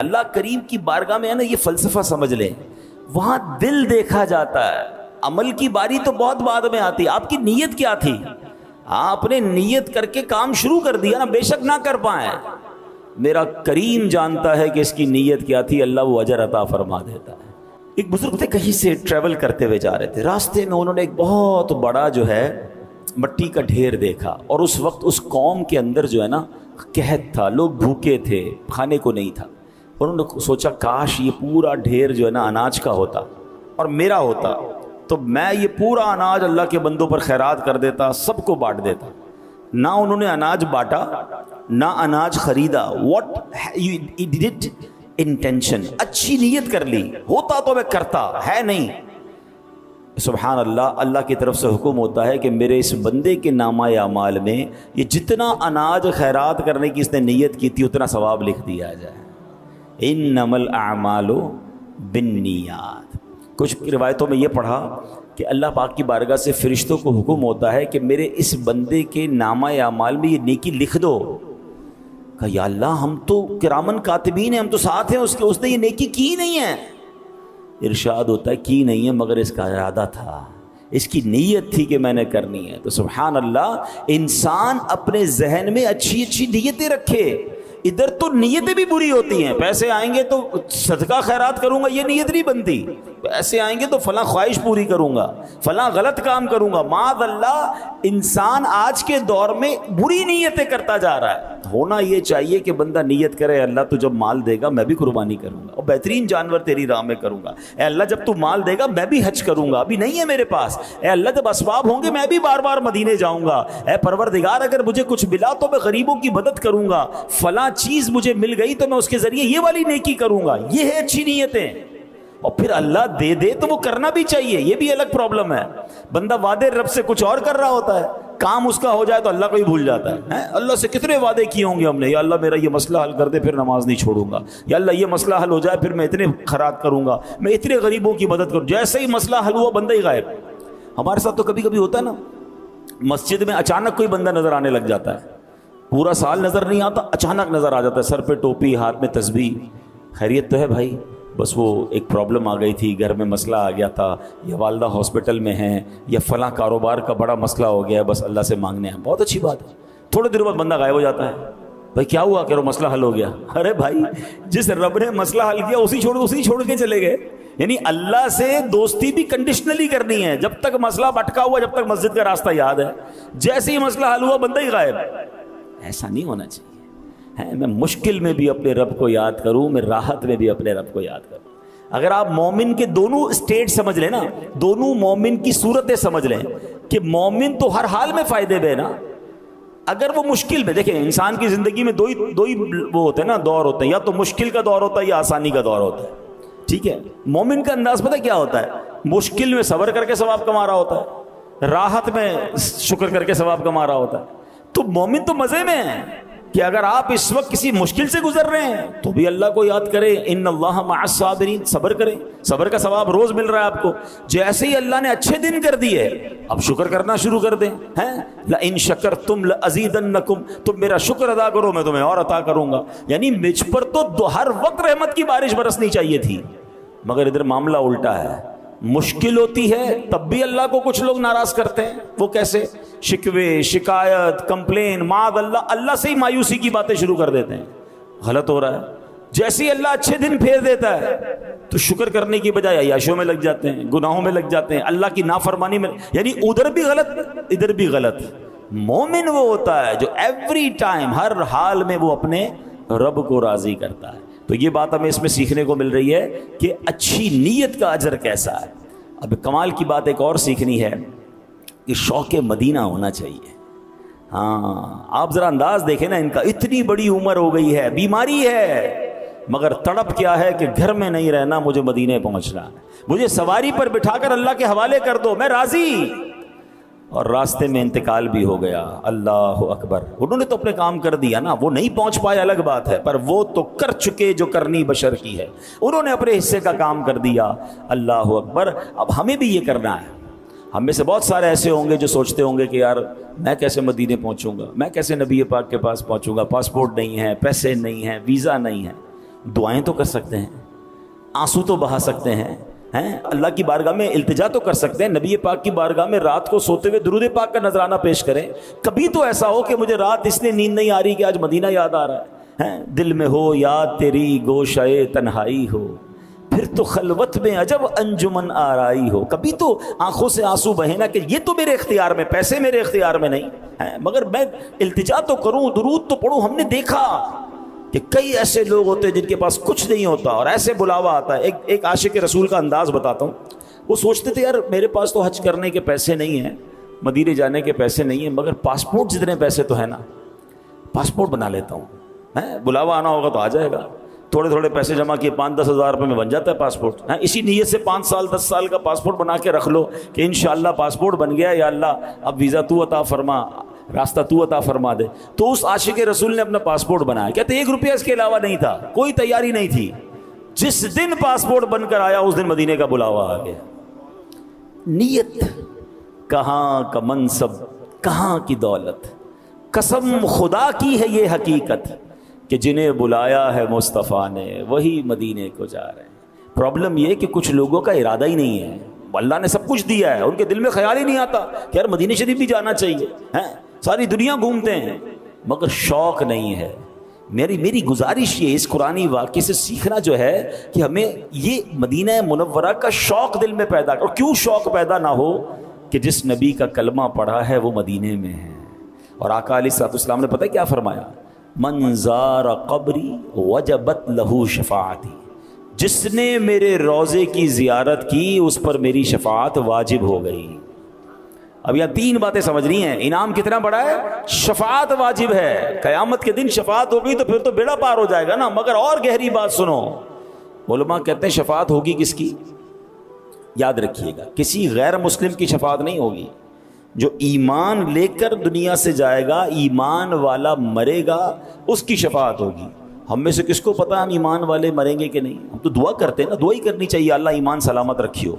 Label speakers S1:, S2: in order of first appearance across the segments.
S1: اللہ کریم کی بارگاہ میں ہے نا، یہ فلسفہ سمجھ لیں، وہاں دل دیکھا جاتا ہے، عمل کی باری تو بہت بعد میں آتی ہے۔ آپ کی نیت کیا تھی؟ آپ نے نیت کر کے کام شروع کر دیا نا، بے شک نہ کر پائیں، میرا کریم جانتا ہے کہ اس کی نیت کیا تھی، اللہ وہ اجر عطا فرما دیتا ہے۔ ایک بزرگ تھے، کہیں سے ٹریول کرتے ہوئے جا رہے تھے، راستے میں انہوں نے ایک بہت بڑا جو ہے مٹی کا ڈھیر دیکھا، اور اس وقت اس قوم کے اندر جو ہے نا قحط تھا، لوگ بھوکے تھے، کھانے کو نہیں تھا۔ انہوں نے سوچا کاش یہ پورا ڈھیر جو ہے نا اناج کا ہوتا اور میرا ہوتا، تو میں یہ پورا اناج اللہ کے بندوں پر خیرات کر دیتا، سب کو بانٹ دیتا۔ نہ انہوں نے اناج بانٹا، نہ اناج خریدا۔ What he did it intention, اچھی نیت کر لی، ہوتا تو میں کرتا، ہے نہیں۔ سبحان اللہ، اللہ کی طرف سے حکم ہوتا ہے کہ میرے اس بندے کے نامہ اعمال میں یہ جتنا اناج خیرات کرنے کی اس نے نیت کی تھی اتنا ثواب لکھ دیا جائے۔ انما الاعمال بالنیات۔ کچھ روایتوں میں یہ پڑھا کہ اللہ پاک کی بارگاہ سے فرشتوں کو حکم ہوتا ہے کہ میرے اس بندے کے نامہ اعمال میں یہ نیکی لکھ دو۔ کہا یا اللہ ہم تو کرامن کاتبین ہیں، ہم تو ساتھ ہیں اس کے، اس نے یہ نیکی کی نہیں ہے۔ ارشاد ہوتا ہے کی نہیں ہے مگر اس کا ارادہ تھا، اس کی نیت تھی کہ میں نے کرنی ہے۔ تو سبحان اللہ، انسان اپنے ذہن میں اچھی اچھی نیتیں رکھے۔ ادھر تو نیتیں بھی بری ہوتی ہیں، پیسے آئیں گے تو صدقہ خیرات کروں گا، یہ نیت نہیں بنتی۔ پیسے آئیں گے تو فلاں خواہش پوری کروں گا، فلاں غلط کام کروں گا۔ معاذ اللہ، انسان آج کے دور میں بری نیتیں کرتا جا رہا ہے۔ ہونا یہ چاہیے کہ بندہ نیت کرے اللہ تو جب مال دے گا میں بھی قربانی کروں گا اور بہترین جانور تیری راہ میں کروں گا۔ اے اللہ جب تو مال دے گا میں بھی حج کروں گا، ابھی نہیں ہے میرے پاس۔ اے اللہ جب اسباب ہوں گے میں بھی بار بار مدینے جاؤں گا۔ اے پروردگار اگر مجھے کچھ ملا تو میں غریبوں کی مدد کروں گا، فلاں چیز مجھے مل گئی تو میں اس کے ذریعے یہ والی نیکی کروں گا۔ یہ ہے اچھی نیتیں۔ اور پھر اللہ دے دے تو وہ کرنا بھی چاہیے، یہ بھی الگ پرابلم ہے۔ بندہ وعدے رب سے کچھ اور کر رہا ہوتا ہے، کام اس کا ہو جائے تو اللہ کو ہی بھول جاتا ہے۔ اللہ سے کتنے وعدے کیے ہوں گے ہم نے، یا اللہ میرا یہ مسئلہ حل کر دے پھر نماز نہیں چھوڑوں گا، یا اللہ یہ مسئلہ حل ہو جائے پھر میں اتنے خیرات کروں گا، میں اتنے غریبوں کی مدد کروں۔ جیسے ہی مسئلہ حل ہوا بندہ ہی غائب۔ ہمارے ساتھ تو کبھی کبھی ہوتا ہے نا، مسجد میں اچانک کوئی بندہ نظر آنے لگ جاتا ہے، پورا سال نظر نہیں آتا، اچانک نظر آ جاتا ہے، سر پہ ٹوپی، ہاتھ میں تسبیح۔ خیریت تو ہے بھائی؟ بس وہ ایک پرابلم آ گئی تھی، گھر میں مسئلہ آ گیا تھا، یا والدہ ہاسپٹل میں ہیں، یا فلاں کاروبار کا بڑا مسئلہ ہو گیا ہے، بس اللہ سے مانگنے ہیں۔ بہت اچھی بات ہے۔ تھوڑے دیر بعد بندہ غائب ہو جاتا ہے۔ بھائی کیا ہوا؟ کہ وہ مسئلہ حل ہو گیا۔ ارے بھائی جس رب نے مسئلہ حل کیا اسی چھوڑ کے چلے گئے۔ یعنی اللہ سے دوستی بھی کنڈیشنلی کرنی ہے، جب تک مسئلہ بٹکا ہوا، جب تک مسجد کا راستہ یاد ہے، جیسے ہی مسئلہ حل ہوا بندہ ہی غائب۔ ایسا نہیں ہونا چاہیے۔ میں مشکل میں بھی اپنے رب کو یاد کروں، میں راحت میں بھی اپنے رب کو یاد کروں۔ اگر آپ مومن کے دونوں اسٹیٹ سمجھ لیں نا، دونوں مومن کی صورتیں سمجھ لیں کہ مومن تو ہر حال میں فائدے میں نا، اگر وہ مشکل میں، دیکھیں انسان کی زندگی میں دو ہی وہ ہوتے ہیں نا، دور ہوتے ہیں، یا تو مشکل کا دور ہوتا ہے یا آسانی کا دور ہوتا ہے، ٹھیک ہے؟ مومن کا انداز پتہ کیا ہوتا ہے؟ مشکل میں صبر کر کے ثواب کما رہا ہوتا ہے، راحت میں شکر کر کے ثواب کما رہا ہوتا ہے۔ تو مومن تو مزے میں ہے کہ اگر آپ اس وقت کسی مشکل سے گزر رہے ہیں تو بھی اللہ کو یاد کریں، ان اللہ مع الصابرین، صبر کریں، صبر کا ثواب روز مل رہا ہے آپ کو۔ جیسے ہی اللہ نے اچھے دن کر دیے اب شکر کرنا شروع کر دیں، لئن شکرتم لازیدنکم، تم میرا شکر ادا کرو میں تمہیں اور عطا کروں گا۔ یعنی مجھ پر تو ہر وقت رحمت کی بارش برسنی چاہیے تھی، مگر ادھر معاملہ الٹا ہے۔ مشکل ہوتی ہے تب بھی اللہ کو کچھ لوگ ناراض کرتے ہیں۔ وہ کیسے؟ شکوے، شکایت، کمپلین، معاذ اللہ، اللہ سے ہی مایوسی کی باتیں شروع کر دیتے ہیں۔ غلط ہو رہا ہے۔ جیسے ہی اللہ اچھے دن پھیر دیتا ہے تو شکر کرنے کی بجائے عیاشیوں میں لگ جاتے ہیں، گناہوں میں لگ جاتے ہیں، اللہ کی نافرمانی میں، یعنی ادھر بھی غلط ادھر بھی غلط۔ مومن وہ ہوتا ہے جو ایوری ٹائم، ہر حال میں وہ اپنے رب کو راضی کرتا ہے۔ تو یہ بات ہمیں اس میں سیکھنے کو مل رہی ہے کہ اچھی نیت کا اجر کیسا ہے۔ اب کمال کی بات ایک اور سیکھنی ہے کہ شوق مدینہ ہونا چاہیے۔ آپ ذرا انداز دیکھیں نا ان کا، اتنی بڑی عمر ہو گئی ہے، بیماری ہے، مگر تڑپ کیا ہے کہ گھر میں نہیں رہنا، مجھے مدینے پہنچنا ہے، مجھے سواری پر بٹھا کر اللہ کے حوالے کر دو، میں راضی۔ اور راستے میں انتقال بھی ہو گیا، اللہ اکبر۔ انہوں نے تو اپنے کام کر دیا نا، وہ نہیں پہنچ پائے الگ بات ہے، پر وہ تو کر چکے جو کرنی بشر کی ہے، انہوں نے اپنے حصے کا کام کر دیا، اللہ اکبر۔ اب ہمیں بھی یہ کرنا ہے۔ ہم میں سے بہت سارے ایسے ہوں گے جو سوچتے ہوں گے کہ یار میں کیسے مدینے پہنچوں گا، میں کیسے نبی پاک کے پاس پہنچوں گا، پاسپورٹ نہیں ہے، پیسے نہیں ہیں، ویزا نہیں ہے۔ دعائیں تو کر سکتے ہیں, آنسو تو بہا سکتے ہیں, اللہ کی بارگاہ میں التجا تو کر سکتے ہیں, نبی پاک کی بارگاہ میں رات کو سوتے ہوئے درود پاک کا نذرانہ پیش کریں. کبھی تو ایسا ہو کہ مجھے رات اس لیے نیند نہیں آ رہی کہ آج مدینہ یاد آ رہا ہے, دل میں ہو یاد تیری گوشائے تنہائی ہو, پھر تو خلوت میں عجب انجمن آرائی ہو. کبھی تو آنکھوں سے آنسو بہے نا کہ یہ تو میرے اختیار میں, پیسے میرے اختیار میں نہیں ہیں, مگر میں التجا تو کروں, درود تو پڑھوں. ہم نے دیکھا کہ کئی ایسے لوگ ہوتے ہیں جن کے پاس کچھ نہیں ہوتا اور ایسے بلاوا آتا ہے. ایک عاشق رسول کا انداز بتاتا ہوں. وہ سوچتے تھے یار میرے پاس تو حج کرنے کے پیسے نہیں ہیں, مدینے جانے کے پیسے نہیں ہیں, مگر پاسپورٹ جتنے پیسے تو ہیں نا, پاسپورٹ بنا لیتا ہوں, بلاوا آنا ہوگا تو آ جائے گا. تھوڑے تھوڑے پیسے جمع کیے, 5-10 ہزار روپے میں بن جاتا ہے پاسپورٹ. اسی نیت سے 5 سال 10 سال کا پاسپورٹ بنا کے رکھ لو کہ انشاءاللہ پاسپورٹ بن گیا, یا اللہ اب ویزا تو عطا فرما, راستہ تو عطا فرما دے. تو اس عاشق رسول نے اپنا پاسپورٹ بنایا, کہتے 1 روپیہ اس کے علاوہ نہیں تھا, کوئی تیاری نہیں تھی. جس دن پاسپورٹ بن کر آیا اس دن مدینے کا بلاوا آ گیا. نیت کہاں کا منصب, کہاں کی دولت, قسم خدا کی ہے یہ حقیقت کہ جنہیں بلایا ہے مصطفیٰ نے وہی مدینے کو جا رہے ہیں. پرابلم یہ کہ کچھ لوگوں کا ارادہ ہی نہیں ہے, اللہ نے سب کچھ دیا ہے, ان کے دل میں خیال ہی نہیں آتا کہ یار مدینہ شریف بھی جانا چاہیے, ساری دنیا گھومتے ہیں مگر شوق نہیں ہے. میری گزارش یہ اس قرآنی واقعے سے سیکھنا جو ہے کہ ہمیں یہ مدینہ منورہ کا شوق دل میں پیدا کر. اور کیوں شوق پیدا نہ ہو کہ جس نبی کا کلمہ پڑھا ہے وہ مدینے میں ہے. اور آقا علیہ الصلوۃ والسلام نے پتہ کیا فرمایا, من زار قبری وجبت لہو شفاعتی, جس نے میرے روضے کی زیارت کی اس پر میری شفاعت واجب ہو گئی. اب یہاں 3 باتیں سمجھنی ہیں. انعام کتنا بڑا ہے, شفاعت واجب ہے. قیامت کے دن شفاعت ہوگی تو پھر تو بیڑا پار ہو جائے گا نا. مگر اور گہری بات سنو, علماء کہتے ہیں شفاعت ہوگی کس کی, یاد رکھیے گا, کسی غیر مسلم کی شفاعت نہیں ہوگی. جو ایمان لے کر دنیا سے جائے گا, ایمان والا مرے گا, اس کی شفاعت ہوگی. ہم میں سے کس کو پتا ہم ایمان والے مریں گے کہ نہیں؟ ہم تو دعا کرتے ہیں نا, دعا ہی کرنی چاہیے اللہ ایمان سلامت رکھیو.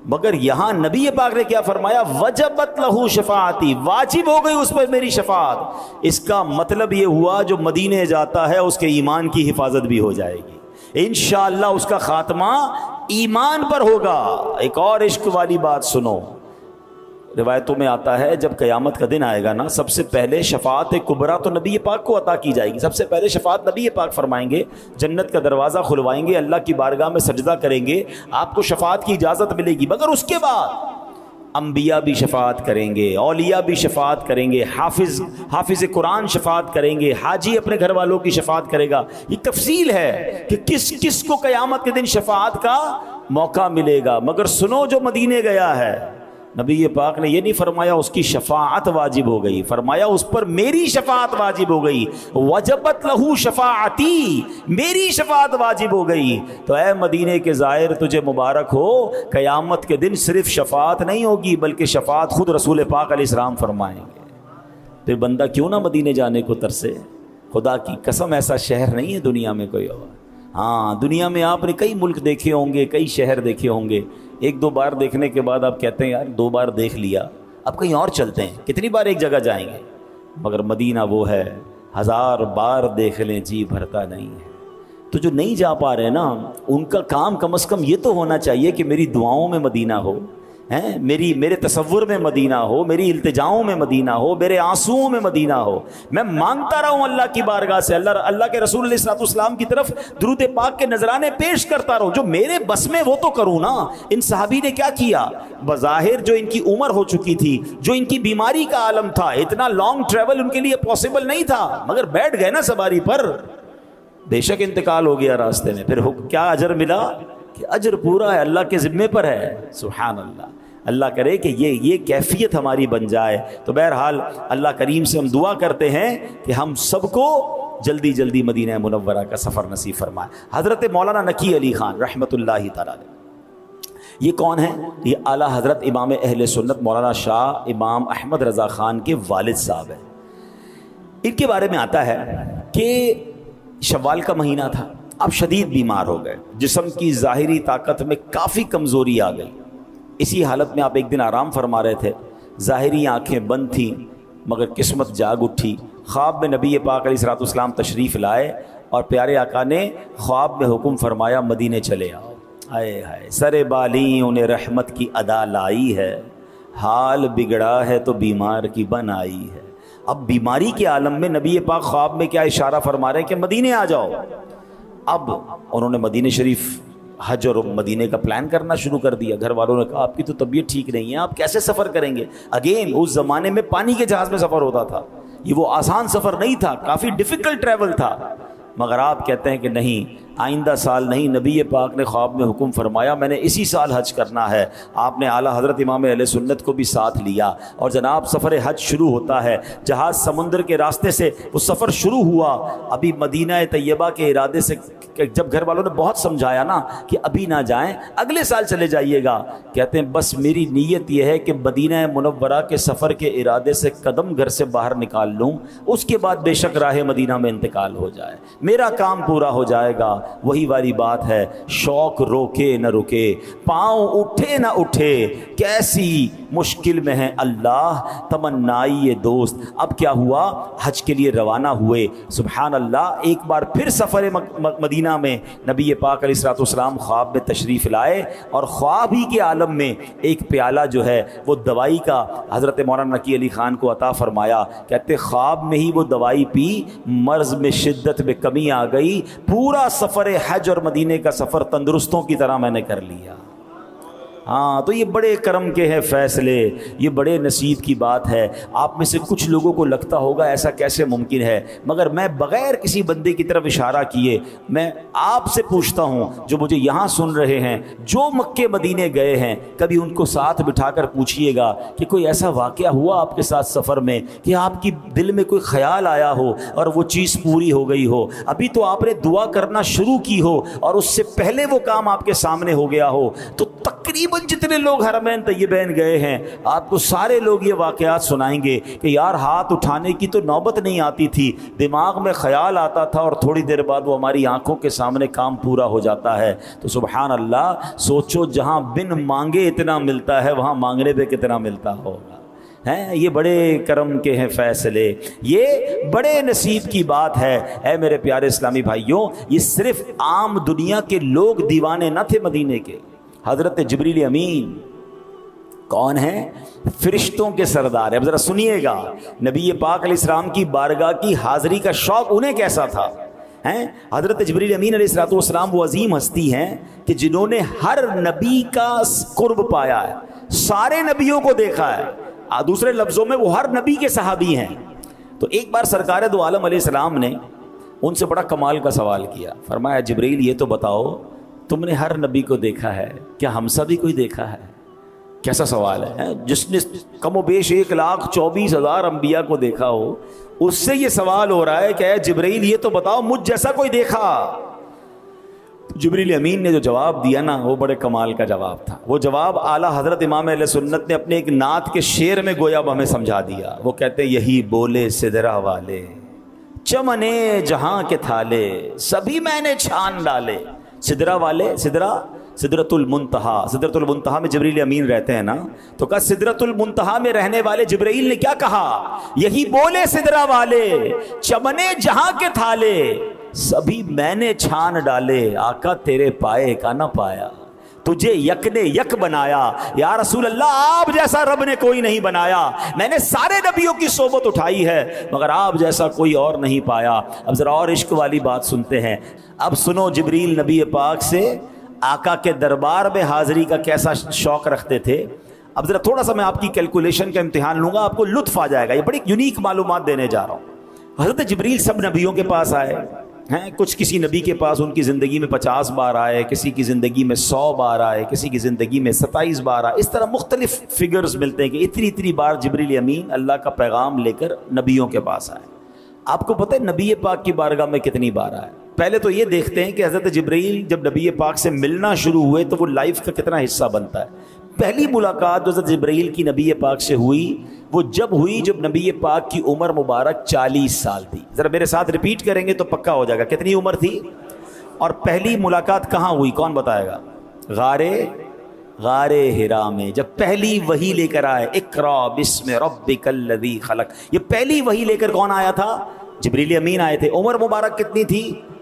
S1: مگر یہاں نبی پاک نے کیا فرمایا, وجبت لہو شفاعتی, واجب ہو گئی اس پر میری شفاعت. اس کا مطلب یہ ہوا جو مدینے جاتا ہے اس کے ایمان کی حفاظت بھی ہو جائے گی انشاءاللہ, اس کا خاتمہ ایمان پر ہوگا. ایک اور عشق والی بات سنو, روایتوں میں آتا ہے جب قیامت کا دن آئے گا نا, سب سے پہلے شفاعت کبریٰ تو نبی پاک کو عطا کی جائے گی. سب سے پہلے شفاعت نبی پاک فرمائیں گے, جنت کا دروازہ کھلوائیں گے, اللہ کی بارگاہ میں سجدہ کریں گے, آپ کو شفاعت کی اجازت ملے گی. مگر اس کے بعد انبیاء بھی شفاعت کریں گے, اولیاء بھی شفاعت کریں گے, حافظ قرآن شفاعت کریں گے, حاجی اپنے گھر والوں کی شفاعت کرے گا. یہ تفصیل ہے کہ کس کس کو قیامت کے دن شفاعت کا موقع ملے گا. مگر سنو, جو مدینے گیا ہے, نبی پاک نے یہ نہیں فرمایا اس کی شفاعت واجب ہو گئی, فرمایا اس پر میری شفاعت واجب ہو گئی. وجبت لہو شفاعتی, میری شفاعت واجب ہو گئی. تو اے مدینے کے زائر تجھے مبارک ہو, قیامت کے دن صرف شفاعت نہیں ہوگی بلکہ شفاعت خود رسول پاک علیہ السلام فرمائیں گے. پھر بندہ کیوں نہ مدینے جانے کو ترسے. خدا کی قسم ایسا شہر نہیں ہے دنیا میں کوئی اور. ہاں دنیا میں آپ نے کئی ملک دیکھے ہوں گے, کئی شہر دیکھے ہوں گے, 1-2 بار دیکھنے کے بعد آپ کہتے ہیں یار 2 بار دیکھ لیا, اب کہیں اور چلتے ہیں. کتنی بار ایک جگہ جائیں گے. مگر مدینہ وہ ہے 1000 بار دیکھ لیں جی بھرتا نہیں ہے. تو جو نہیں جا پا رہے نا, ان کا کام کم از کم یہ تو ہونا چاہیے کہ میری دعاؤں میں مدینہ ہو, میرے تصور میں مدینہ ہو, میری التجاؤں میں مدینہ ہو, میرے آنسوؤں میں مدینہ ہو. میں مانگتا رہوں اللہ کی بارگاہ سے, اللہ کے رسول علیہ الصلوۃ والسلام کی طرف درود پاک کے نذرانے پیش کرتا رہوں. جو میرے بس میں وہ تو کروں نا. ان صحابی نے کیا کیا, بظاہر جو ان کی عمر ہو چکی تھی, جو ان کی بیماری کا عالم تھا, اتنا لانگ ٹریول ان کے لیے پاسبل نہیں تھا, مگر بیٹھ گئے نا سواری پر. بے شک انتقال ہو گیا راستے میں, پھر کیا اجر ملا کہ اجر پورا ہے, اللہ کے ذمے پر ہے. سبحان اللہ. اللہ کرے کہ یہ کیفیت ہماری بن جائے. تو بہرحال اللہ کریم سے ہم دعا کرتے ہیں کہ ہم سب کو جلدی جلدی مدینہ منورہ کا سفر نصیب فرمائے. حضرت مولانا نقی علی خان رحمۃ اللہ تعالی علیہ, یہ کون ہیں؟ یہ اعلیٰ حضرت امام اہل سنت مولانا شاہ امام احمد رضا خان کے والد صاحب ہیں. ان کے بارے میں آتا ہے کہ شوال کا مہینہ تھا, اب شدید بیمار ہو گئے, جسم کی ظاہری طاقت میں کافی کمزوری آ گئی. اسی حالت میں آپ ایک دن آرام فرما رہے تھے, ظاہری آنکھیں بند تھیں مگر قسمت جاگ اٹھی. خواب میں نبی پاک علیہ الصلوۃ والسلام تشریف لائے اور پیارے آقا نے خواب میں حکم فرمایا مدینے چلے آؤ. ہائے ہائے سر بالی انہیں رحمت کی ادا لائی ہے، حال بگڑا ہے تو بیمار کی بن آئی ہے. اب بیماری کے عالم میں نبی پاک خواب میں کیا اشارہ فرما رہے ہیں کہ مدینے آ جاؤ. اب انہوں نے مدینہ شریف حج اور مدینے کا پلان کرنا شروع کر دیا. گھر والوں نے کہا آپ کی تو طبیعت ٹھیک نہیں ہے، آپ کیسے سفر کریں گے؟ اگین اس زمانے میں پانی کے جہاز میں سفر ہوتا تھا، یہ وہ آسان سفر نہیں تھا، کافی ڈیفیکلٹ ٹریول تھا. مگر آپ کہتے ہیں کہ نہیں، آئندہ سال نہیں، نبی پاک نے خواب میں حکم فرمایا میں نے اسی سال حج کرنا ہے. آپ نے اعلیٰ حضرت امام اہل سنت کو بھی ساتھ لیا اور جناب سفر حج شروع ہوتا ہے. جہاز سمندر کے راستے سے وہ سفر شروع ہوا. ابھی مدینہ طیبہ کے ارادے سے جب گھر والوں نے بہت سمجھایا نا کہ ابھی نہ جائیں، اگلے سال چلے جائیے گا، کہتے ہیں بس میری نیت یہ ہے کہ مدینہ منورہ کے سفر کے ارادے سے قدم گھر سے باہر نکال لوں، اس کے بعد بے شک راہ مدینہ میں انتقال ہو جائے، میرا کام پورا ہو جائے گا. وہی والی بات ہے، شوق روکے نہ رکے، پاؤں اٹھے نہ اٹھے، کیسی مشکل میں ہے اللہ تمنائی یہ دوست. اب کیا ہوا، حج کے لیے روانہ ہوئے. سبحان اللہ، ایک بار پھر سفر مدینہ میں نبی پاک علیہ الصلوۃ والسلام خواب میں تشریف لائے اور خواب ہی کے عالم میں ایک پیالہ جو ہے وہ دوائی کا حضرت مولانا نقی علی خان کو عطا فرمایا. کہتے خواب میں ہی وہ دوائی پی، مرض میں شدت میں کمی آ گئی، پورا سفر حج اور مدینے کا سفر تندرستوں کی طرح میں نے کر لیا. ہاں، تو یہ بڑے کرم کے ہیں فیصلے، یہ بڑے نصیب کی بات ہے. آپ میں سے کچھ لوگوں کو لگتا ہوگا ایسا کیسے ممکن ہے، مگر میں بغیر کسی بندے کی طرف اشارہ کیے میں آپ سے پوچھتا ہوں جو مجھے یہاں سن رہے ہیں، جو مکے مدینے گئے ہیں، کبھی ان کو ساتھ بٹھا کر پوچھئے گا کہ کوئی ایسا واقعہ ہوا آپ کے ساتھ سفر میں کہ آپ کی دل میں کوئی خیال آیا ہو اور وہ چیز پوری ہو گئی ہو. ابھی تو آپ نے دعا کرنا شروع کی ہو اور اس سے پہلے وہ کام آپ کے سامنے ہو گیا ہو. تو تقریباً جتنے لوگ حرمین طیبین گئے ہیں آپ کو سارے لوگ یہ واقعات سنائیں گے کہ یار ہاتھ اٹھانے کی تو نوبت نہیں آتی تھی، دماغ میں خیال آتا تھا اور تھوڑی دیر بعد وہ ہماری آنکھوں کے سامنے کام پورا ہو جاتا ہے. تو سبحان اللہ، سوچو جہاں بن مانگے اتنا ملتا ہے وہاں مانگنے پہ کتنا ملتا ہوگا. ہیں یہ بڑے کرم کے ہیں فیصلے، یہ بڑے نصیب کی بات ہے. اے میرے پیارے اسلامی بھائیوں، یہ صرف عام دنیا کے لوگ دیوانے نہ تھے مدینے کے. حضرت جبریل امین کون ہیں؟ فرشتوں کے سردار ہیں. اب ذرا سنیے گا، نبی پاک علیہ السلام کی بارگاہ کی حاضری کا شوق انہیں کیسا تھا. ہیں حضرت جبریل امین علیہ الصلوۃ والسلام وہ عظیم ہستی ہیں کہ جنہوں نے ہر نبی کا قرب پایا ہے، سارے نبیوں کو دیکھا ہے. دوسرے لفظوں میں وہ ہر نبی کے صحابی ہیں. تو ایک بار سرکار دو عالم علیہ السلام نے ان سے بڑا کمال کا سوال کیا. فرمایا جبریل یہ تو بتاؤ تم نے ہر نبی کو دیکھا ہے، کیا ہم سب بھی کوئی دیکھا ہے؟ کیسا سوال ہے، جس نے کم و بیش 1,24,000 انبیاء کو دیکھا ہو اس سے یہ سوال ہو رہا ہے کہ اے جبریل یہ تو بتاؤ مجھ جیسا کوئی دیکھا؟ جبریل امین نے جو جواب دیا نا وہ بڑے کمال کا جواب تھا. وہ جواب اعلیٰ حضرت امام اہل سنت نے اپنے ایک نعت کے شعر میں گویا ہمیں سمجھا دیا. وہ کہتے یہی بولے سدرا والے چمنے جہاں کے تھالے سبھی میں نے چھان ڈالے. سدرا والے، سدرۃ المنتہا، سدرۃ المنتہا میں جبریل امین رہتے ہیں نا، تو کہا سدرۃ المنتہا میں رہنے والے جبریل نے کیا کہا؟ یہی بولے سدرا والے چمنے جہاں کے تھالے سبھی میں نے چھان ڈالے. آقا تیرے پائے کا نہ پایا، تجھے یک نے یک بنایا. یا رسول اللہ آپ جیسا رب نے کوئی نہیں بنایا. میں نے سارے نبیوں کی صحبت اٹھائی ہے مگر آپ جیسا کوئی اور نہیں پایا. اب ذرا اور عشق والی بات سنتے ہیں. اب سنو جبریل نبی پاک سے آقا کے دربار میں حاضری کا کیسا شوق رکھتے تھے. اب ذرا تھوڑا سا میں آپ کی کیلکولیشن کا امتحان لوں گا، آپ کو لطف آ جائے گا. یہ بڑی یونیک معلومات دینے جا رہا ہوں. حضرت جبریل سب نبیوں کے پاس آئے ہیں. کچھ کسی نبی کے پاس ان کی زندگی میں 50 بار آئے، کسی کی زندگی میں 100 بار آئے، کسی کی زندگی میں 27 بار آئے. اس طرح مختلف فگرز ملتے ہیں کہ اتنی بار جبریل امین اللہ کا پیغام لے کر نبیوں کے پاس آئے. آپ کو پتہ ہے نبی پاک کی بارگاہ میں کتنی بار آئے؟ پہلے تو یہ دیکھتے ہیں کہ حضرت جبریل جب نبی پاک سے ملنا شروع ہوئے تو وہ لائف کا کتنا حصہ بنتا ہے. پہلی ملاقات جو حضرت جبریل کی نبی پاک سے ہوئی وہ جب ہوئی جب نبی پاک کی عمر مبارک 40 سال تھی. ذرا میرے ساتھ ریپیٹ کریں گے تو پکا ہو جائے گا. کتنی عمر تھی؟ اور پہلی ملاقات کہاں ہوئی؟ کون بتائے گا؟ غار ہرا میں. جب پہلی وحی لے کر آئے اقرا بسم ربک الذی خلق، یہ پہلی وحی لے کر کون آیا تھا؟ جبریل امین آئے تھے. عمر مبارک کتنی تھی؟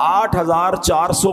S1: 8400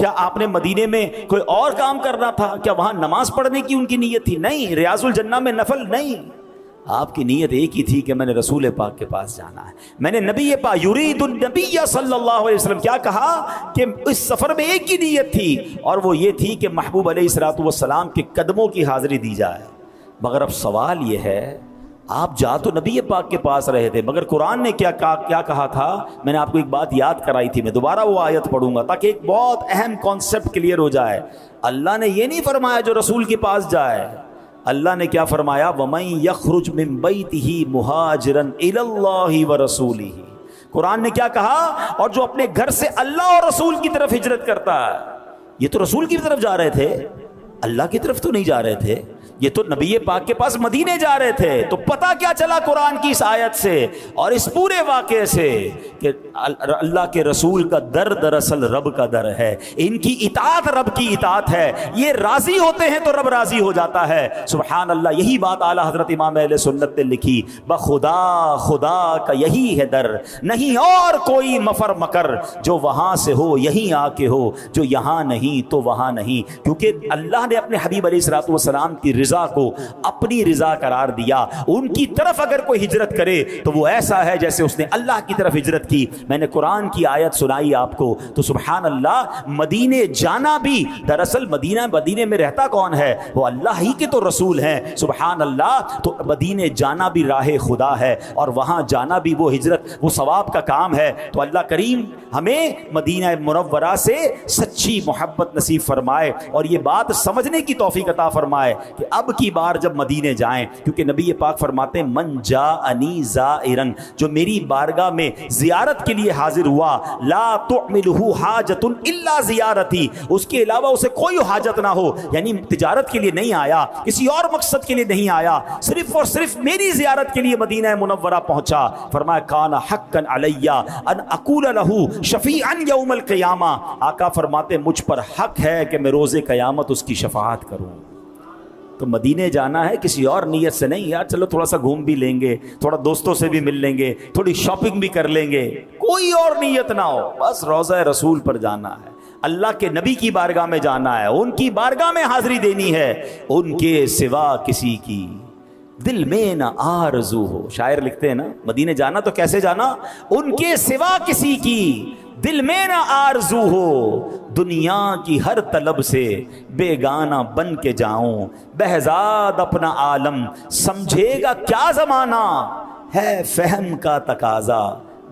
S1: کیا آپ نے مدینے میں کوئی اور کام کرنا تھا؟ کیا وہاں نماز پڑھنے کی ان کی نیت تھی؟ نہیں. ریاض الجنہ میں نفل نہیں. آپ کی نیت ایک ہی تھی کہ میں نے رسول پاک کے پاس جانا ہے. میں نے نبی پاک یرید النبی صلی اللہ علیہ وسلم کیا کہا کہ اس سفر میں ایک ہی نیت تھی, اور وہ یہ تھی کہ محبوب علیہ الصلوۃ والسلام کے قدموں کی حاضری دی جائے. مگر اب سوال یہ ہے, آپ جا تو نبی پاک کے پاس رہے تھے, مگر قرآن نے کیا کہا تھا؟ میں نے آپ کو ایک بات یاد کرائی تھی, میں دوبارہ وہ آیت پڑھوں گا تاکہ ایک بہت اہم کانسیپٹ کلیئر ہو جائے. اللہ نے یہ نہیں فرمایا جو رسول کے پاس جائے, اللہ نے کیا فرمایا؟ وَمَن يَخْرُجْ مِن بَيْتِهِ مُهَاجِرًا إِلَى اللَّهِ وَرَسُولِهِ. قرآن نے کیا کہا؟ اور جو اپنے گھر سے اللہ اور رسول کی طرف ہجرت کرتا ہے. یہ تو رسول کی طرف جا رہے تھے, اللہ کی طرف تو نہیں جا رہے تھے, یہ تو نبی پاک کے پاس مدینے جا رہے تھے. تو پتہ کیا چلا قرآن کی اس آیت سے اور اس پورے واقعے سے کہ اللہ کے رسول کا در دراصل رب کا در ہے, ان کی اطاعت رب کی اطاعت ہے. یہ راضی ہوتے ہیں تو رب راضی ہو جاتا ہے. سبحان اللہ. یہی بات اعلیٰ حضرت امام اہل سنت نے لکھی, بخدا خدا کا یہی ہے در, نہیں اور کوئی مفر مکر, جو وہاں سے ہو یہیں آ کے ہو, جو یہاں نہیں تو وہاں نہیں. کیونکہ اللہ نے اپنے حبیب علیہ الصلوۃ والسلام کی رضا کو اپنی رضا قرار دیا. ان کی طرف اگر کوئی ہجرت کرے تو وہ ایسا ہے جیسے اس نے اللہ کی طرف ہجرت کی. میں نے قرآن کی آیت سنائی آپ کو, تو سبحان اللہ, مدینے جانا بھی دراصل مدینے میں رہتا کون ہے؟ وہ اللہ ہی کے تو رسول ہیں. سبحان اللہ. تو مدینے جانا بھی راہ خدا ہے, اور وہاں جانا بھی وہ ہجرت, وہ ثواب کا کام ہے. تو اللہ کریم ہمیں مدینہ منورہ سے سچی محبت نصیب فرمائے, اور یہ بات سمجھنے کی توفیق عطا فرمائے کہ اب کی بار جب مدینے جائیں, کیونکہ نبی پاک فرماتے ہیں من جاءنی زائرن, جو میری بارگاہ میں زیارت کے لیے حاضر ہوا, لا تعملہ حاجت الا زیارتی, اس کے علاوہ اسے کوئی حاجت نہ ہو, یعنی تجارت کے لیے نہیں آیا, کسی اور مقصد کے لیے نہیں آیا, صرف اور صرف میری زیارت کے لیے مدینہ منورہ پہنچا. فرمایا کان حقا علی ان اقول لہ شفیعا یوم القیامہ, آقا فرماتے مجھ پر حق ہے کہ میں روز قیامت اس کی شفاعت کروں. تو مدینے جانا ہے کسی اور نیت سے نہیں, یار چلو تھوڑا سا گھوم بھی لیں گے, تھوڑا دوستوں سے بھی مل لیں گے, تھوڑی شاپنگ بھی کر لیں گے, کوئی اور نیت نہ ہو, بس روضہ رسول پر جانا ہے, اللہ کے نبی کی بارگاہ میں جانا ہے, ان کی بارگاہ میں حاضری دینی ہے, ان کے سوا کسی کی دل میں نہ آرزو ہو. شاعر لکھتے ہیں نا, مدینے جانا تو کیسے جانا؟ ان کے سوا کسی کی دل میں نہ آرزو ہو, دنیا کی ہر طلب سے بیگانہ بن کے جاؤں, بہزاد اپنا عالم سمجھے گا کیا زمانہ, ہے فہم کا تقاضا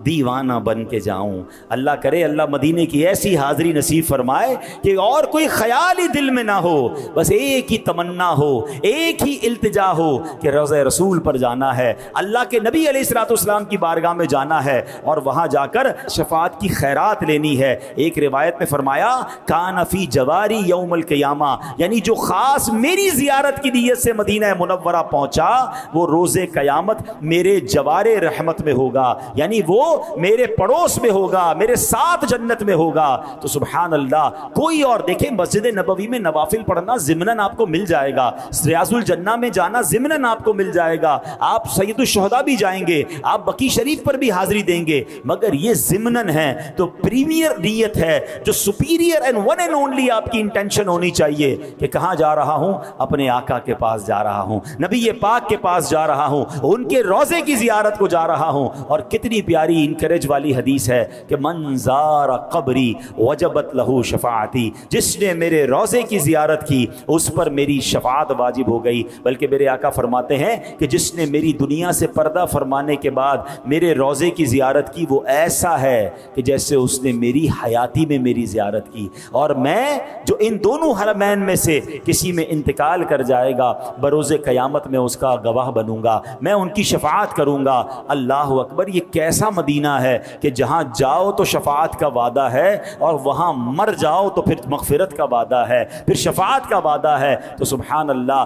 S1: دیوانہ بن کے جاؤں. اللہ کرے اللہ مدینے کی ایسی حاضری نصیب فرمائے کہ اور کوئی خیال ہی دل میں نہ ہو, بس ایک ہی تمنا ہو, ایک ہی التجا ہو کہ روضہ رسول پر جانا ہے, اللہ کے نبی علیہ الصلوۃ والسلام کی بارگاہ میں جانا ہے, اور وہاں جا کر شفاعت کی خیرات لینی ہے. ایک روایت میں فرمایا کان فی جواری یوم القیامہ, یعنی جو خاص میری زیارت کی نیت سے مدینہ منورہ پہنچا وہ روز قیامت میرے جوار رحمت میں ہوگا, یعنی وہ میرے پڑوس میں ہوگا, میرے ساتھ جنت میں ہوگا. تو سبحان اللہ, کوئی اور دیکھیں مسجد نبوی میں نوافل پڑھنا ضمناً آپ کو مل جائے گا, ریاض الجنہ میں جانا ضمناً آپ کو مل جائے گا, آپ سید الشہداء بھی جائیں گے, آپ بقیع شریف پر بھی حاضری دیں گے, مگر یہ ضمناً ہے. تو پریمیئر نیت ہے جو superior and one and only آپ کی انٹینشن ہونی چاہیے کہ کہاں جا رہا ہوں؟ اپنے آقا کے پاس جا رہا ہوں, نبی پاک کے پاس جا رہا ہوں, ان کے روضے کی زیارت کو جا رہا ہوں. اور کتنی پیاری انکریج والی حدیث ہے کہ من زار قبری وجبت لہو شفاعتی, جس نے میرے روضے کی زیارت کی اس پر میری شفاعت واجب ہو گئی. بلکہ میرے آقا فرماتے ہیں کہ جس نے میری دنیا سے پردہ فرمانے کے بعد میرے روضے کی زیارت کی وہ ایسا ہے کہ جیسے اس نے میری حیاتی میں میری زیارت کی. اور میں جو ان دونوں حرمین میں سے کسی میں انتقال کر جائے گا بروز قیامت میں اس کا گواہ بنوں گا, میں ان کی شفاعت کروں گا. اللہ اکبر, یہ کیسا مدینہ ہے کہ جہاں جاؤ تو شفاعت کا وعدہ ہے, اور وہاں مر جاؤ تو پھر مغفرت کا وعدہ ہے, پھر شفاعت کا وعدہ ہے. تو سبحان اللہ,